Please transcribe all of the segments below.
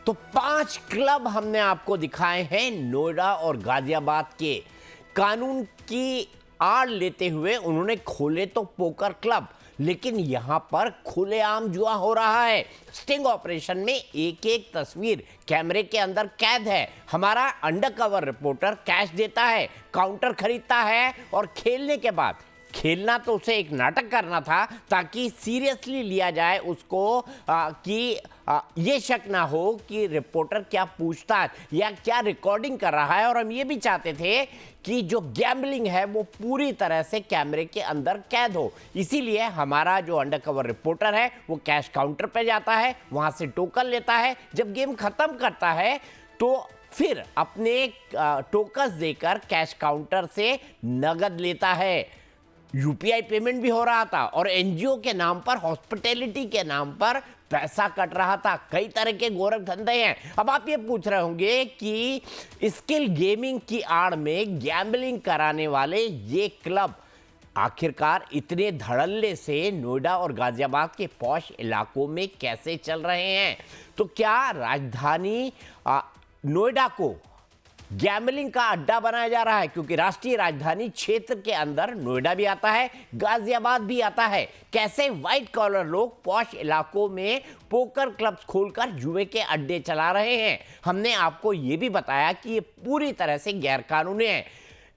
तो 5 क्लब हमने आपको दिखाए हैं नोएडा और गाजियाबाद के। कानून की आड़ लेते हुए उन्होंने खोले तो पोकर क्लब, लेकिन यहां पर खुलेआम जुआ हो रहा है। स्टिंग ऑपरेशन में एक एक तस्वीर कैमरे के अंदर कैद है। हमारा अंडरकवर रिपोर्टर कैश देता है, काउंटर खरीदता है और खेलने के बाद खेलना तो उसे एक नाटक करना था ताकि सीरियसली लिया जाए उसको, कि ये शक ना हो कि रिपोर्टर क्या पूछताछ या क्या रिकॉर्डिंग कर रहा है। और हम ये भी चाहते थे कि जो गैम्बलिंग है वो पूरी तरह से कैमरे के अंदर कैद हो। इसीलिए हमारा जो अंडरकवर रिपोर्टर है वो कैश काउंटर पे जाता है, वहां से टोकन लेता है। जब गेम खत्म करता है तो फिर अपने टोकन देकर कैश काउंटर से नगद लेता है। यूपीआई पेमेंट भी हो रहा था और एनजीओ के नाम पर, हॉस्पिटैलिटी के नाम पर पैसा कट रहा था। कई तरह के गोरख धंधे हैं। अब आप ये पूछ रहे होंगे कि स्किल गेमिंग की आड़ में गैम्बलिंग कराने वाले ये क्लब आखिरकार इतने धड़ल्ले से नोएडा और गाजियाबाद के पॉश इलाकों में कैसे चल रहे हैं? तो क्या राजधानी नोएडा को गैम्बलिंग का अड्डा बनाया जा रहा है? क्योंकि राष्ट्रीय राजधानी क्षेत्र के अंदर नोएडा भी आता है, गाजियाबाद भी आता है। कैसे व्हाइट कॉलर लोग पॉश इलाकों में पोकर क्लब्स खोलकर जुए के अड्डे चला रहे हैं? हमने आपको यह भी बताया कि ये पूरी तरह से गैरकानूनी है।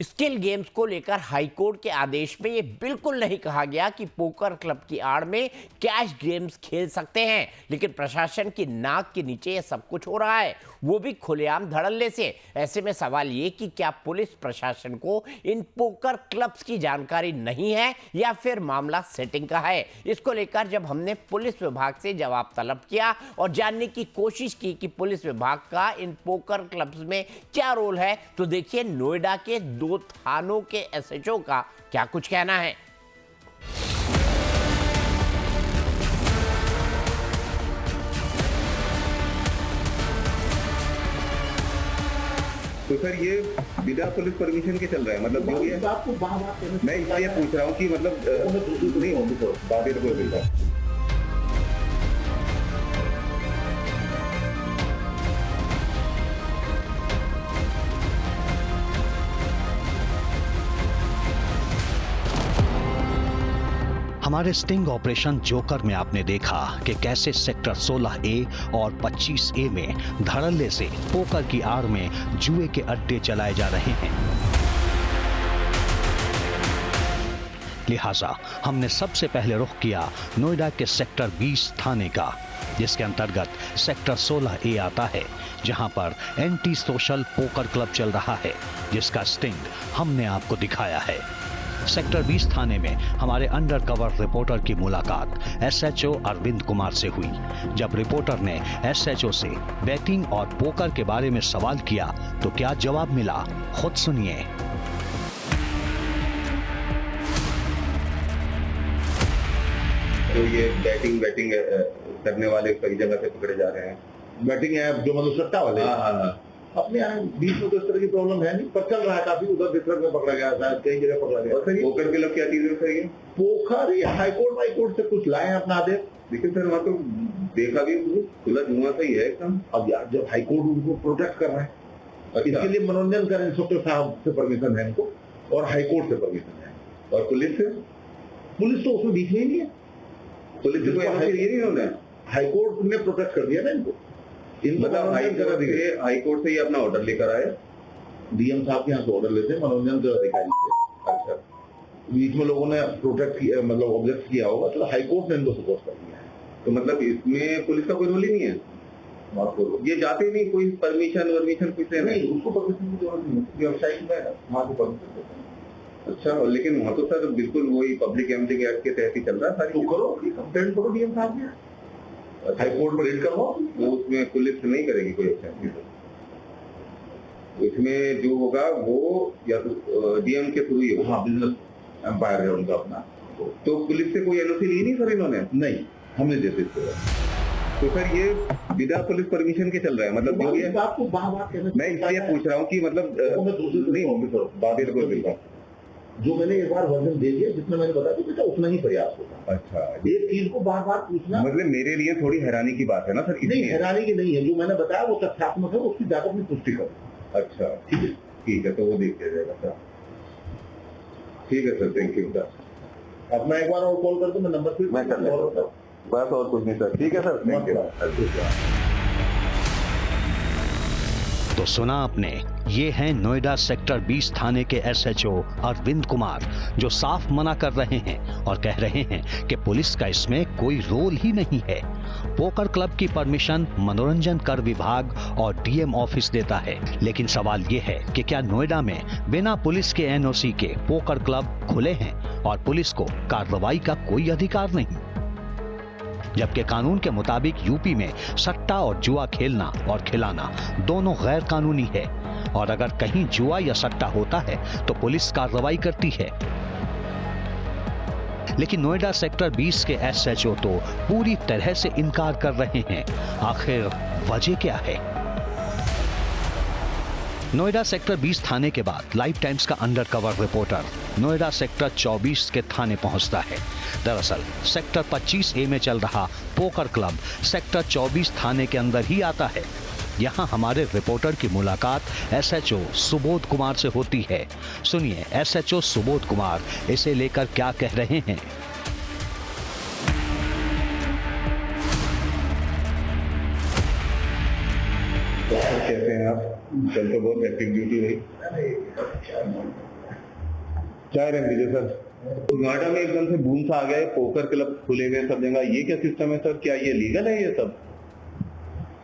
स्किल गेम्स को लेकर हाईकोर्ट के आदेश में ये बिल्कुल नहीं कहा गया कि पोकर क्लब की आड़ में कैश गेम्स खेल सकते हैं, लेकिन प्रशासन की नाक के नीचे ये सब कुछ हो रहा है, वो भी खुलेआम धड़ल्ले से। ऐसे में सवाल ये कि क्या पुलिस प्रशासन को इन पोकर क्लब्स की जानकारी नहीं है या फिर मामला सेटिंग का है? इसको लेकर जब हमने पुलिस विभाग से जवाब तलब किया और जानने की कोशिश की कि पुलिस विभाग का इन पोकर क्लब्स में क्या रोल है, तो देखिए नोएडा के 2 थानों के एसएचओ का क्या कुछ कहना है। तो सर ये बिना पुलिस परमिशन के चल रहा है, मतलब जो ये आपको बात मैं इसलिए पूछ रहा हूँ कि मतलब नहीं होगी तो बात कोई बिल्कुल। हमारे स्टिंग ऑपरेशन जोकर में आपने देखा कि कैसे सेक्टर 16A और 25A में धड़ल्ले से पोकर की आड़ में जुए के अड्डे चलाए जा रहे हैं। लिहाजा हमने सबसे पहले रुख किया नोएडा के सेक्टर 20 थाने का, जिसके अंतर्गत सेक्टर 16A आता है, जहां पर एंटी सोशल पोकर क्लब चल रहा है, जिसका स्टिंग हमने आपको दिखाया है। सेक्टर 20 थाने में हमारे अंडरकवर रिपोर्टर की मुलाकात एसएचओ अरविंद कुमार से हुई। जब रिपोर्टर ने एसएचओ से बैटिंग और पोकर के बारे में सवाल किया तो क्या जवाब मिला, खुद सुनिए। तो ये बैटिंग करने वाले कई जगह से पकड़े जा रहे हैं। बैटिंग है जो मतलब सट्टा वाले। हाँ। अपने यहाँ बीच में तो इस तरह की प्रॉब्लम है नहीं, पर चल रहा है काफी। उधर दिसरत में पकड़ा गया था, कई जगह पकड़ा गया। पोकर के लोग क्या चीज है ये पोखर हाईकोर्ट से कुछ लाए हैं अपना आदेश, लेकिन सर वहाँ तो देखा भी खुला जुआ सही है एकदम। अब यार जब हाईकोर्ट उनको प्रोटेक्ट कर रहा है, इसके लिए मनोरंजन करें, इंस्पेक्टर साहब से परमिशन है इनको और हाईकोर्ट से परमिशन है। और पुलिस तो उसमें बीच में ही नहीं है। पुलिस से कोई ये नहीं होना है। हाईकोर्ट ने प्रोटेक्ट कर दिया ना इनको। मतलब हाईकोर्ट से ये अपना ऑर्डर लेकर आए, डीएम साहब के यहाँ से ऑर्डर लेते हैं मनोरंजन के अधिकारी से। अच्छा, बीच में लोगों ने प्रोटेक्ट किया, मतलब ऑब्जेक्ट किया होगा, तो हाईकोर्ट ने इनको सपोर्ट कर दिया है। तो मतलब इसमें पुलिस का कोई रोल ही नहीं है? ये जाते नहीं, कोई परमिशन कुछ नहीं, उसको परमिशन की जरूरत नहीं है। वेबसाइट में वहाँ को परमिशन देते हैं। अच्छा, लेकिन वहाँ तो सर बिल्कुल वही पब्लिक गैम्बलिंग एक्ट के तहत ही चल रहा है। तो करो, कंप्लेंट करो डीएम साहब के, हाईकोर्ट में रेड करवाओ। वो उसमें पुलिस नहीं करेगी कोई एक्शन। इसमें जो होगा वो या तो डीएम के थ्रू ही होगा। हाँ, बिजनेस एम्पायर है उनका अपना। तो पुलिस से कोई एनओसी ली नहीं सर इन्होंने? नहीं, हमने जैसे तो सर ये बिना पुलिस परमिशन के चल रहा है, मतलब जो ये आपको बात मैं इसलिए पूछ रहा हूँ कि मतलब नहीं होंगे सर बात बिल्कुल। जो मैंने एक बार वर्जन दे दिया, जितना मैंने बता दिया बेटा उतना ही पर्याप्त होता। अच्छा, एक चीज को बार बार पूछना मतलब मेरे लिए थोड़ी हैरानी की बात है ना सर, नहीं, इसलिए। हैरानी की नहीं है। जो मैंने बताया वो तथ्यात्मक है, उसकी जाकर अपनी पुष्टि करो। अच्छा, ठीक है, तो वो देख लिया जाएगा सर। ठीक है सर, थैंक यू सर। अब मैं एक बार और कॉल कर दूं, मैं नंबर फिर मैं कर लेता हूँ, बस और कुछ नहीं सर। ठीक है सर, थैंक यू। तो सुना आपने, ये हैं नोएडा सेक्टर 20 थाने के एसएचओ अरविंद कुमार, जो साफ मना कर रहे हैं और कह रहे हैं कि पुलिस का इसमें कोई रोल ही नहीं है। पोकर क्लब की परमिशन मनोरंजन कर विभाग और डीएम ऑफिस देता है, लेकिन सवाल ये है कि क्या नोएडा में बिना पुलिस के एनओसी के पोकर क्लब खुले हैं और पुलिस को कार्रवाई का कोई अधिकार नहीं? जबकि कानून के मुताबिक यूपी में सट्टा और जुआ खेलना और खिलाना दोनों गैर कानूनी है, और अगर कहीं जुआ या सट्टा होता है तो पुलिस कार्रवाई करती है। लेकिन नोएडा सेक्टर 20 के एसएचओ तो पूरी तरह से इनकार कर रहे हैं। आखिर वजह क्या है? नोएडा सेक्टर 20 थाने के बाद लाइव टाइम्स का अंडरकवर रिपोर्टर नोएडा सेक्टर 24 के थाने पहुंचता है। दरअसल सेक्टर 25A में चल रहा पोकर क्लब सेक्टर 24 थाने के अंदर ही आता है। यहां हमारे रिपोर्टर की मुलाकात एसएचओ सुबोध कुमार से होती है। सुनिए एसएचओ सुबोध कुमार इसे लेकर क्या कह रहे हैं। कैसे हैं आप? कल तो बहुत एक्टिव ड्यूटी रही। चाय रंग दीजिए सर। नोएडा में एकदम से बूम सा आ गया है, पोकर क्लब खुले हुए सब जगह, ये क्या सिस्टम है सर? क्या ये लीगल है ये सब?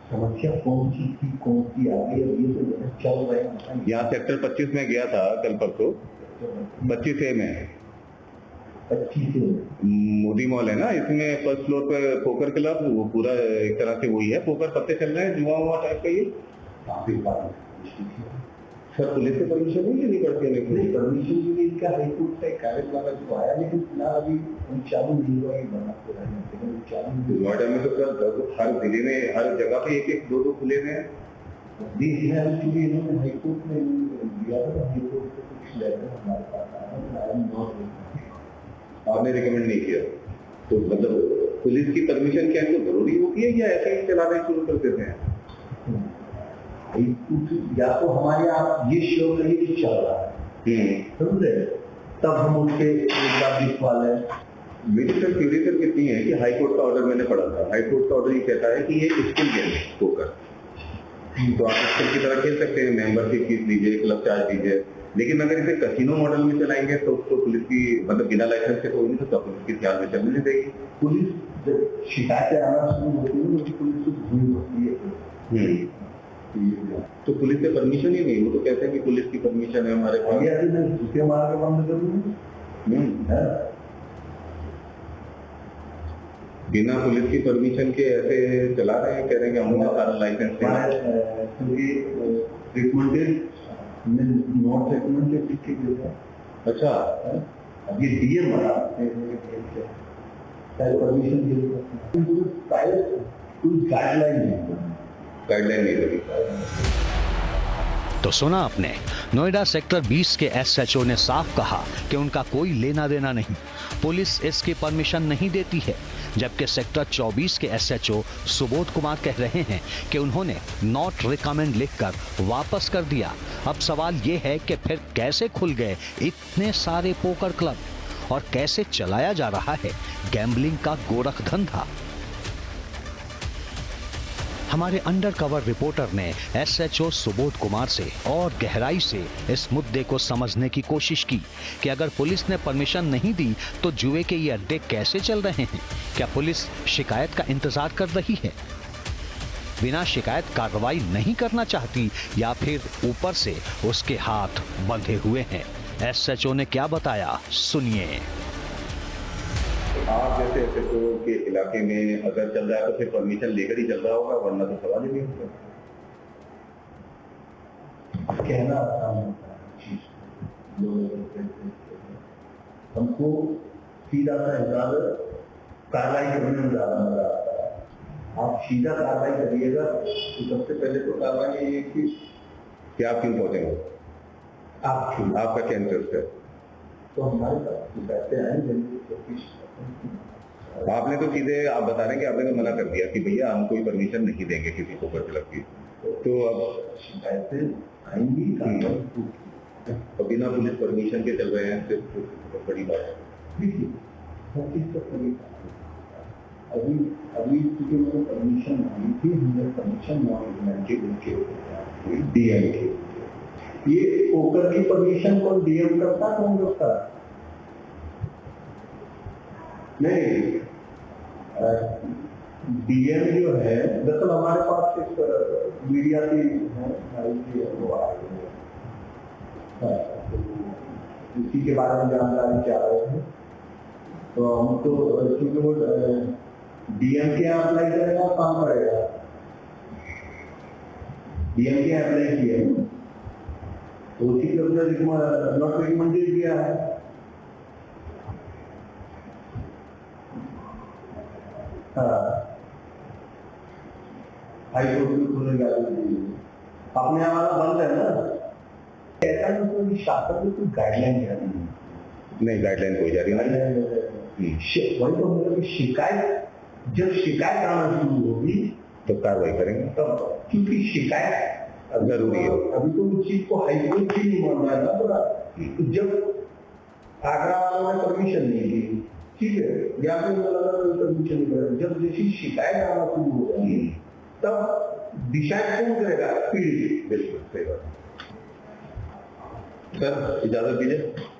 समस्या कौन सी आ गई है, ये तो चल रहे हैं। यहाँ सेक्टर 25 में गया था कल परसों, 25A में 25 मोदी मॉल है ना, इसमें फर्स्ट फ्लोर पे पोकर क्लब, वो पूरा एक तरह से वही है, पोकर पत्ते चल रहे हैं, जुआ हुआ टाइप का। ये सर पुलिस से परमिशन है कि नहीं पड़ती है? नहीं, परमिशन के लिए इनका हाईकोर्ट से कार्यवाला जो आया, लेकिन फिलहाल अभी चालू नहीं हुआ है बना पूरा, लेकिन चालू नोएडा में तो सर हर जिले में हर जगह पे एक एक दो खुले हुए हैं। इन्होंने हाईकोर्ट में दिया था, हाईकोर्ट से कुछ लेटर हमारे पास आया, आपने रिकमेंड नहीं किया तो मतलब पुलिस की परमिशन क्या इनको जरूरी होती है या ऐसे ही चलाना शुरू कर देते हैं? या तो हमारे यहाँ ये श्योर नहीं कि चल रहा है, समझे, तब हम उसके लिखवा लें। मेरी सर क्यूरियस कितनी है कि हाई कोर्ट का ऑर्डर मैंने पढ़ा था, हाई कोर्ट का ऑर्डर ये कहता है कि ये स्किल गेम है पोकर, तो आप स्किल की तरह खेल सकते हैं, मेंबरशिप फीस दीजिए, क्लब चार्ज दीजिए, लेकिन अगर इसे कसिनो मॉडल में चलाएंगे तो उसको पुलिस की मतलब बिना लाइसेंस के तो हो नहीं सकता, पुलिस की ध्यान में चलने नहीं देगी। पुलिस जब शिकायतें आना शुरू होती है तो पुलिस को भूल होती है, तो पुलिस से परमिशन ही नहीं, वो तो कहते हैं कि पुलिस की परमिशन है हमारे पास। झूठे मार के बंद करूंगा, बिना पुलिस की परमिशन के ऐसे चला रहे हैं, कह रहे हैं कि हमने सारा लाइसेंस नॉट रिकमेंडेड। अच्छा, अब ये डीएम वाला परमिशन कोई गाइडलाइन नहीं लगी। तो सुना आपने, नोएडा सेक्टर 20 के एसएचओ ने साफ कहा कि उनका कोई लेना देना नहीं, पुलिस इसकी परमिशन नहीं देती है। जबकि सेक्टर 24 के एसएचओ सुबोध कुमार कह रहे हैं कि उन्होंने नॉट रिकमेंड लिखकर वापस कर दिया। अब सवाल ये है कि फिर कैसे खुल गए इतने सारे पोकर क्लब और कैसे चलाया जा रहा है गैम्बलिंग का गोरख धंधा। हमारे अंडरकवर रिपोर्टर ने एसएचओ सुबोध कुमार से और गहराई से इस मुद्दे को समझने की कोशिश की कि अगर पुलिस ने परमिशन नहीं दी तो जुए के ये अड्डे कैसे चल रहे हैं। क्या पुलिस शिकायत का इंतजार कर रही है, बिना शिकायत कार्रवाई नहीं करना चाहती, या फिर ऊपर से उसके हाथ बंधे हुए हैं? एसएचओ ने क्या बताया, सुनिए। आप जैसे एसएचओ के इलाके में अगर चल रहा है तो फिर परमिशन लेकर ही चल रहा होगा, वरना तो सवाल ही नहीं होता। कहना आसान होता है, हमको सीधा सा हिसाब कार्रवाई करने में ज्यादा मजा आता है। आप सीधा कार्रवाई करिएगा तो सबसे पहले तो कार्रवाई ये कि क्या आप क्यों पहुंचेंगे, आप आपका क्या इंटरेस्ट है? तो हमारे पास पैसे आएंगे। आपने तो सीधे आप बता रहे हैं कि आपने तो मना कर दिया कि भैया हम कोई परमिशन नहीं देंगे किसी पोकर क्लब की, तो अब पैसे आएंगी तो बिना पुलिस परमिशन के चल रहे हैं, सिर्फ बड़ी बात है। देखिए हर चीज का तरीका है। अभी चूंकि मैंने परमिशन मांगी थी, हमने परमिशन मांगी उनके डीएम के। ये पोकर की परमिशन कौन डीएम करता, कौन करता? नहीं, डीएम जो है, दरअसल हमारे पास एक मीडिया की है, वो आए हैं, तो इसी के बारे में जानकारी चाह रहे थे। तो हम तो क्योंकि वो डीएम के यहाँ अप्लाई करेगा, काम करेगा, डीएम के यहाँ अप्लाई किया है, तो उसी के अपना नॉट रिकमेंडेड किया है। हाई कोर्ट में खुलने जा रही है, अपने हमारा बंद है ना, ऐसा नहीं कोई शासन में कोई गाइडलाइन है नहीं, गाइडलाइन कोई जारी नहीं है। वही तो मतलब शिकायत, जब शिकायत आना शुरू होगी तो कार्रवाई करेंगे तब, क्योंकि शिकायत जरूरी है। अभी तो उस चीज को हाईकोर्ट भी नहीं मान रहा था। तो जब आगरा वालों ने परमिशन नहीं दी, ठीक है, या फिर परमिशन नहीं करेगा, जब जैसी शिकायत आना शुरू होगी तब डिसाइड कौन करेगा? पीड़ित। बिल्कुल सही बात। सर इजाजत दीजिए।